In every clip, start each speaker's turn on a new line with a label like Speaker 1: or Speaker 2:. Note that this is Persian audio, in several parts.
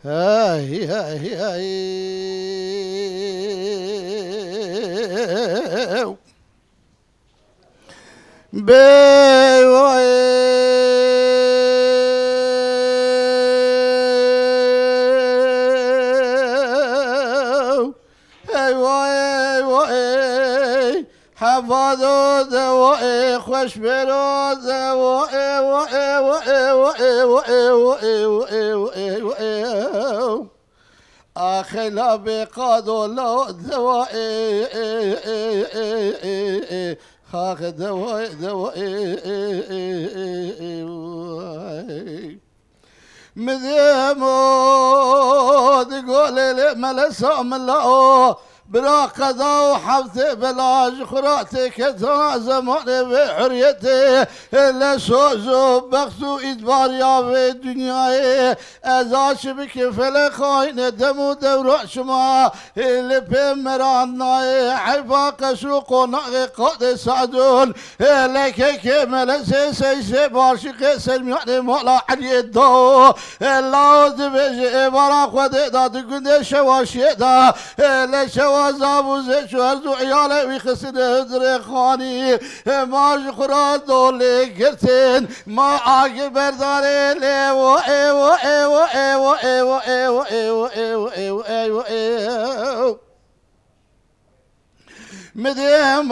Speaker 1: هاي هاي هاي حفظوا ذوائي خوش برو ذوائي آخي لا بقادوا لو ذوائي خاخ ذوائي مذيمود قول لي ملسا ملأو بلا قضاء وحفظ بلا جخراتك زماني بحريتي إلا سوزو بخصو إدبار يا في الدنيا أزاش بك فلخاين دمو دورع شما اللي بمرانا حفاق سوق ونغي قاد سعدون لك كمل سيسي باشق سلمياني مولا علي الدو الله دبجي براق وديدا تقول شواشي دا لشوا زابو زيشو هرزو عيالي ويخسن هدري خاني ما شخرا دولي قرتين ما عاقب برداري لي وإي وإي وإي وإي وإي وإي وإي وإي وإي مديمود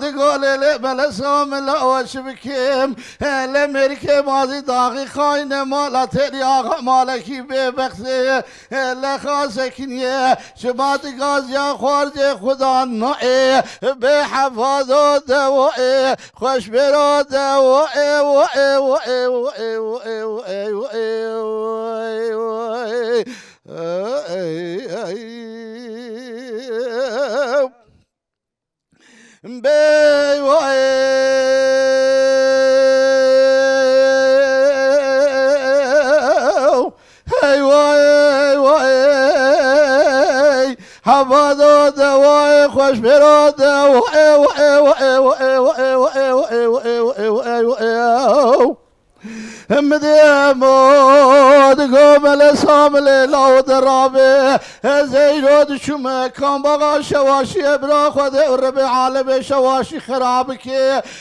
Speaker 1: قول لي بلسا من الأوش بكيم لمركي ماضي داغي خاين مالا ترياغ مالكي ببخسي لخاسكني شبات غازيا خارج خدا نائي بحفاظو دوائي خوش برو دوائي وائي وائي وائي وائي وائي وائي وائي بي واي حفظوا دواي خوش برو دواي مديمود قوم لسامل لو درابي زينود شما كان بغا شواشي برا خود ربي عالم شواشي خرابك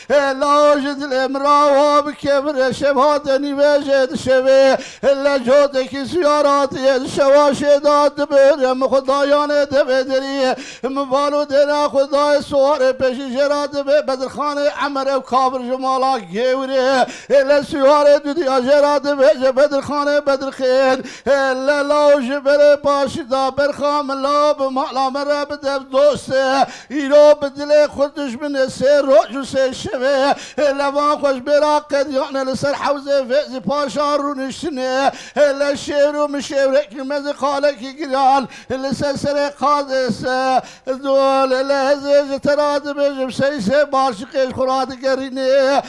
Speaker 1: لا وجد الامرا وبكبر شبهاتني بجد شبي الا جودك سياراتي شواشي داد برم خدایان دبدري مبالو دنا خدای سوار پیش جرات بدرخان عمر و کابر جمالا گیوری الا سوار دنیا جرات به بدرخان بدرخین الا لو جبر باشدا برخام لا بمعلا مر بدب دوست ایرو بدل خودش من سر روج سه شوه لوان خوش برا قدیان لسر حوزه فیض پاشا رو نشنه الا شیرو مشورک مز خالک گریان لسر سر قادس دول لهزه تراد بجم سیسه باشقش خوراد گرینه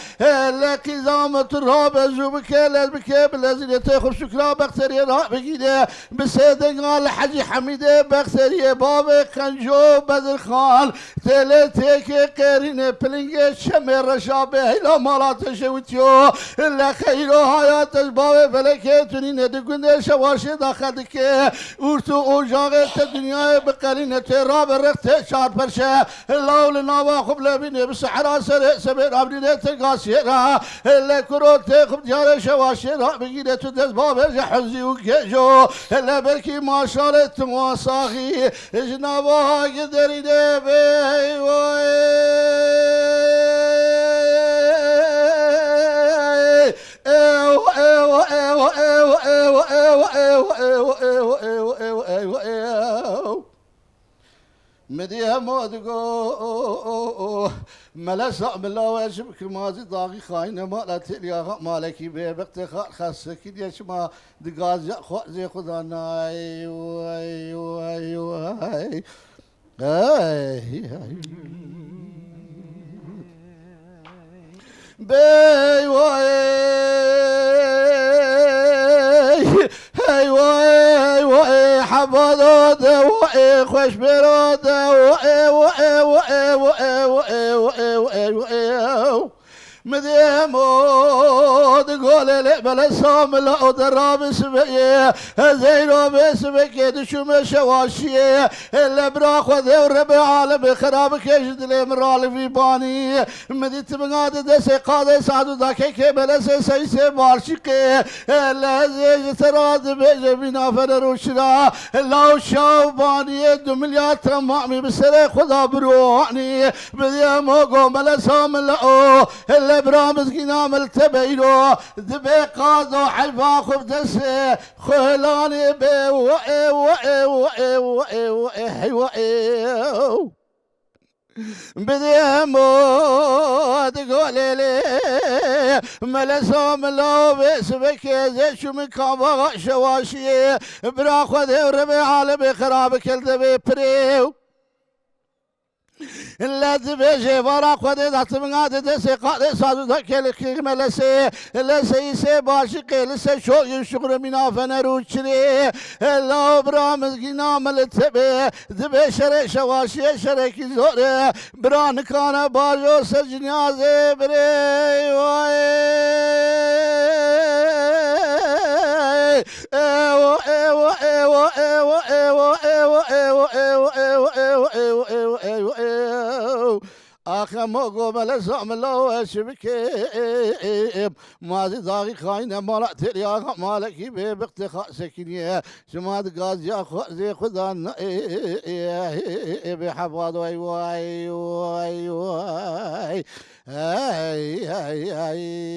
Speaker 1: لکی زامت را بزوب که لزبکه بلزینه خوب شکرا بختری را بگیده بسیدن قال حجی حمیده بختری باب کنجو بدرخان تله تیک قرینه پلنگ شمه رشابه هیلا مالات شویتیو لخیرو حیاتش باب فلکه تونینه دگونده شواشه داخل دکه ارتو اوجاقه دنیای بقرینه تیرا برخت شاد پرشه لول ناوا خوب لبینه بسحرا سر سبیر عبرینه تقاسیه را لکرو تخب دیار شواشه را بگیره تو دست بابه حزی و گجو لبرکی ماشاله تماساخی جنابا ها گدرینه بی مديها مودقو ملسا ملا واشبك مازي ضاغي خاينه مالا تليا مالكي بيبقت خاصك ديش ما دقاز زي خدا ناي واي واي واي بي واي حفظوا دواء خوش برو دواء مديمود قول لي بلا صامل او دراب سبيه زينو بسبك دشم شواشيه اللي براخ وذور بعالم خراب كجد لي مرال في باني مديت بغاد دس قاد سعد داك بلا سيسي مارشقه لازج تراد بيج بنا فروشرا لو شوباني 2 مليار تمامي بسر خدا بروحني بديمو قوم صامل او اللي برامز قنا ملتبيلو دبي قاضو حلفا خبدس خلاني بي وئي وئي وئي وئي وئي وئي بديمو تقولي لي ملسوم لو بسبك زي شو من كابا شواشي براخذ وربي عالمي خراب كل دبي بريو لا تبيجي فرا خذي ذات من هذا دسي قاد صادو ذكر كلمة لسي لسي باشقي لسي شو يشغل من عفن روشري لا برامز قنا ملتبي ذبي شري شواشي شريك زوري بران كان باجو سجنيا زبري آخر موقو ملزم الله شبكي مازي ضاغي خاينة مالك تريا مالكي باختخاء سكينية شماد غازي زي خدان بحفاظ واي واي واي واي هاي هاي هاي